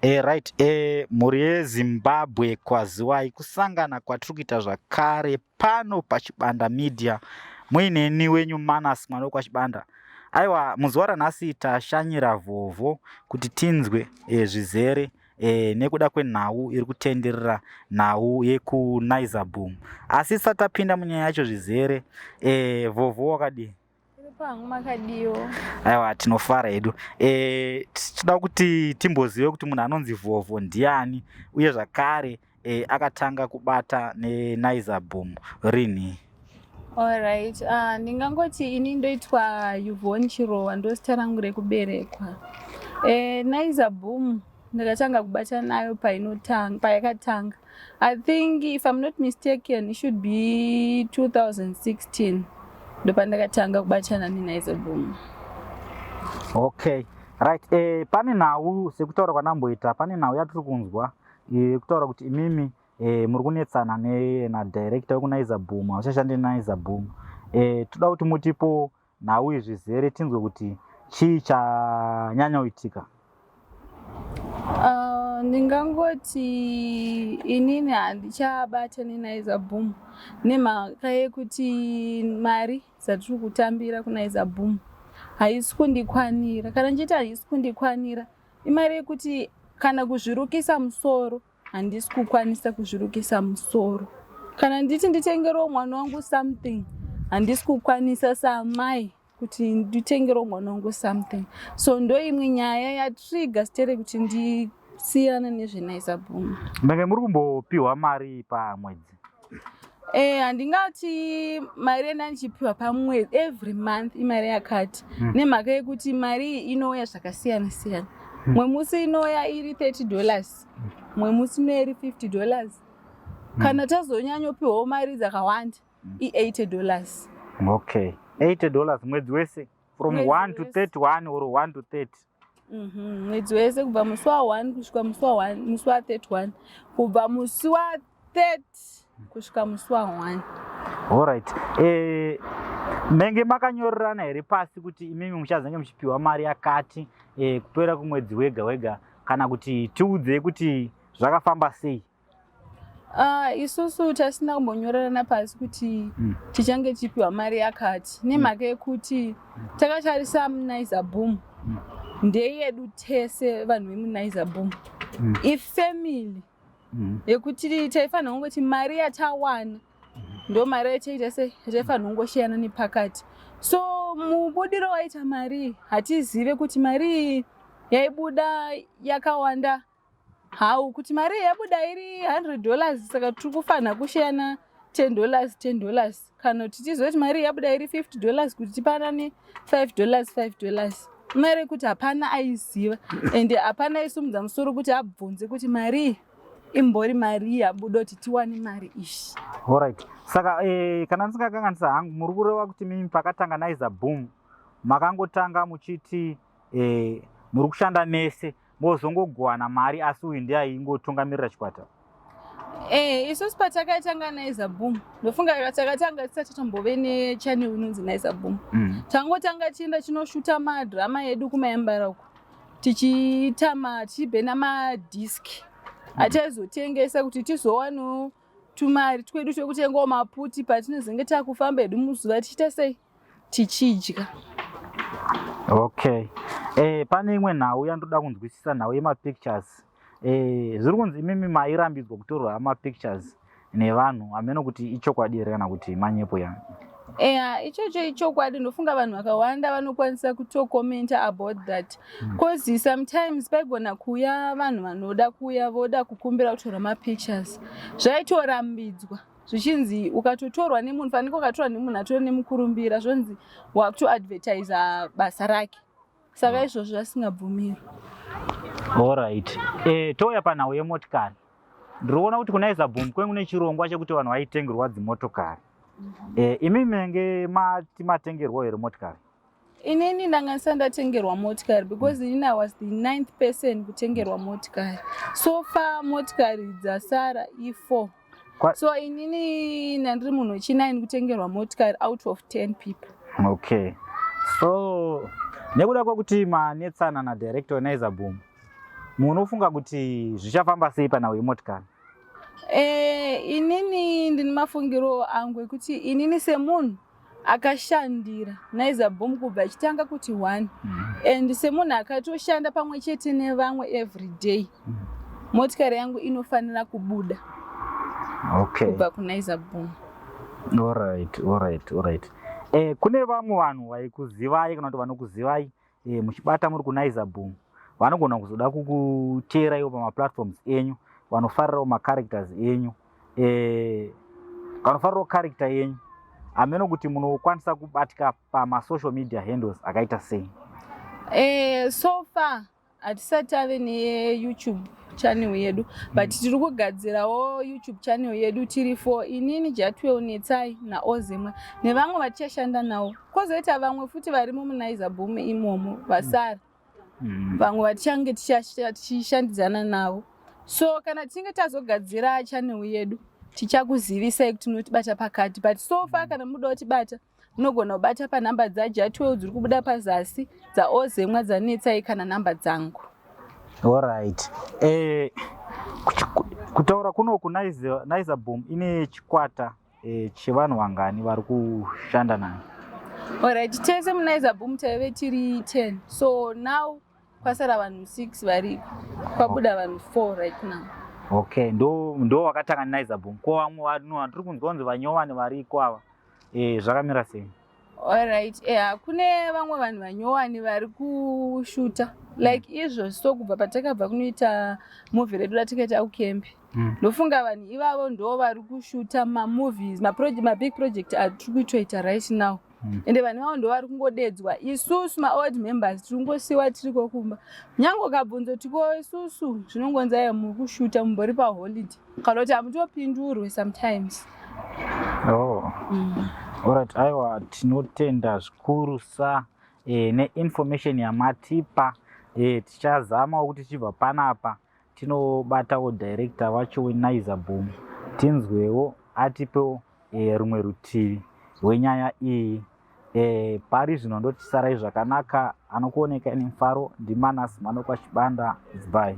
Right, mhuri yeZimbabwe kwaziwai kusangana kwatirikuita zvakare pano paChibanda Media muineni wenyu Manasi mwana wekwachibanda. Aiwa, muzuva ranhasi tashanyira Vovo kuti tinzwe zvizere nekuda kwenhau iri kutenderera nhau yekuNAIZA BOOM. Asi tisati tapinda munyaya yacho zvizere, Vovo wakadii? Pangu makadiwo. Aiwa, tinofara hedu. Tichida kuti timbozive kuti munhu anonzi Vovo ndiani uye zvakare akatanga kubata neNAIZA BOOM rini? Alright, ndingangoti ini ndoitwa Yvonne Chirowa, ndozita rangu rekuberekwa. NAIZA BOOM ndakatanga kubata nayo payakatanga. I think if I'm not mistaken, it should be 2016. Ndopandakatanga kubatana neNAIZA BOOM. Okay, right. Pane nhau sekutaura kwanamboita, pane nhau yatiri kunzwa kutaura kuti imimi muri kunetsana nadirector wekuNAIZA BOOM, hauchashandi neNAIZA BOOM. Toda kuti mutipo nhau izvizere tinzwe kuti chii chanyanya kuitika. Ndingangoti inini handichabata neNAIZA BOOM nemhaka yekuti mari dzatiri kutambira kuNAIZA BOOM haisi kundikwanira. Kana ndichiti haisi kundikwanira, imari yekuti kana kuzvirukisa musoro handisi kukwanisa kuzvirukisa musoro. Kana nditi nditengerewo mwana wangu something handisi kukwanisa samai kuti nditengerewo mwana wangu something. So ndo imwe nyaya yatriga stere kuti ndisiyana nezveNAIZA BOOM. Menge muri kumbopiwa mari pamwedzi? Handingati mari yandichipiwa pamwedzi every month imari yakati. Nemhaka yekuti mari inouya zvakasiyana siyana. Mwe musi inouya iri $30, mwe musi inouya iri $50. Kana tazonyanyopiwawo mari dzakawanda $80. Okay, $80 mwedzi wese from 1 to 31 or 1 to 30? Mwedzi wese kubva musi wa1 kusvika musi wa31, kubva musi wa30 kusvika musi wa1. Alright. Menge makanyorerana here pasi kuti imimi muchazenge muchipiwa mari yakati kupera kumwedzi wega wega, kana kuti tiudze kuti zvakafamba sei? Isusu tasina kumbonyorerana pasi kuti tichange tichipiwa mari yakati, nemhaka yekuti takatarisa muNAIZA BOOM ndeyedu tese vanhu vemuNAIZA BOOM ifamily yekuti taifanira kungoti mari yatawana ndo mari yataita sei taifanira kungoshiyana nepakati. So mubudiro waita mari hatizive kuti mari yaibuda yakawanda hau, kuti mari yabuda iri $100 saka tiri kufanira kushiyana $10. Kana kuti tizoti mari yabuda iri $50 kuti tipanane $5. Mari kuti hapana aiziva ende hapana aisumudza musoro kuti abvunze kuti mari imbori mari yabuda kuti tiwane mari ishi. Alright. Saka kana ndisingakanganisa hangu, muri kureva kuti mimi pakatanga NAIZA BOOM makangotanga muchiti muri kushanda mese mozongogowana mari asi uyu ndiye aingotungamirira chikwata? Isusu patakaitanga NAIZA BOOM ndofunga takatanga tisati tambove nechannel inonzi NAIZA BOOM. Tangotanga tienda chinoshuta madhirama edu kumaembara uko, tichibhena madhiski ataizotengesa kuti tizowanawo tumari twedu twekutengawo maputi patinozenge takufamba hedu muzuva tichita sei tichidya. Okay. Pane imwe nhau yandoda kunzwisisa, nhau yemapictures. Zviri kunzi imimi mairambidzwa kutorwa mapictures nevanhu ameno kuti ichokwadi here kana kuti manyepo yangu? Ichocho ichokwadi. Ndofunga vanhu vakawanda vanokwanisa kutokomenta about that. Because sometimes paigona kuuya vanhu vanoda kuuya voda kukumbira kutorwa mapictures, zvaitorambidzwa zvichinzi ukatotorwa nemunhu faniko ukatorwa nemunhu atore nemukurumbira, zvonzi wakutoadvertisa basa rake. Saka izvozvo zvasingabvumirwi. Alright. Touya panhau yemotikari. Ndiriona kuti kuNAIZA BOOM kwengu nechirongwa chekuti vanhu vaitengerwa dzimotokari. Imi menge matengerwa here motikari? Inini ndanga ndatengerwa motikari because inini I was the 9th person kutengerwa motikari. So far motikari dzasara i4. So inini ndiri munhu wechi9 kutengerwa motikari out of 10 people. Okay. So nekuda kwekuti manetsana nadirector weNAIZA BOOM, munofunga kuti zvichafamba sei panhau yemotikari? Inini ndine mafungiro angu ekuti inini semunhu akashandira NAIZA BOOM kubva achitanga kuti 1 and semunhu akatoshanda pamwe chete nevamwe every day, motikari yangu inofanira kubuda kubva kuNAIZA BOOM. Alright. Kune vamwe vanhu vaikuzivai kana kuti vanokuzivai muchibata muri kuNAIZA BOOM, vanogona kuzoda kukuteera ivo pamaplatforms enyu, vanofarirawo macharacters enyu, vanofarirawo character yenyu, ameno kuti munokwanisa kubatika pamasocial media handles akaita sei? So far hatisati tave neYouTube channel yedu, but tiri kugadzirawo YouTube channel yedu tiri for inini Jatweo Netsai naOzemwe nevamwe vatichashanda navo, kwozoita vamwe futi varimo muNAIZA BOOM imomo vasara, vamwe vatichange tichishandidzana navo. So kana tichinge tazogadzira channel yedu tichakuzivisai kuti tinotibata pakati, but so far kana muda kutibata munogona kubata panhamba dzaJatweo dziri kubuda pazasi, dzaOzemwe, dzanetsai kana nhamba dzangu. Alright. Kutaura kuno kuNAIZA BOOM ine chikwata chevanhu vangani vari kushanda nayo? Alright, tese muNAIZA BOOM taive tiri 10, so now kwasara vanhu 6 variko, kwabuda vanhu 4 right now. Okay, ndo wakatanga NAIZA BOOM. Ko vamwe vanhu vandiri kunzwa kunzi vanyowani variko ava, zvakamira sei? Alright, kune vamwe vanhu vanyowani vari kushuta like izvo, so kubva patakabva kunoita movie redu ratakaita ukembe, ndofunga vanhu ivavo ndo vari kushuta mamovies, mabig project atiri kuitoita right now, ende vanhu ivavo ndo vari kungodedzwa. Isusu maold members tiri kungosiyiwa tiriko kumba, nyange ukabvunza ko isusu zvinongonzai muri kushuta mumbori paholiday, kana kuti hamutopindurwe sometimes. Alright, aiwa tinotenda zvikuru neinformation yamatipa. Tichazama kuti tichibva panapa tinobatawo director wacho weNAIZA BOOM, tinzwewo atipewo rumwe rutivi rwenyaya iyi. Pari zvino ndotisarai zvakanaka, anokuoneka nemufaro, ndiManasi Manokwa Chibanda. Bye.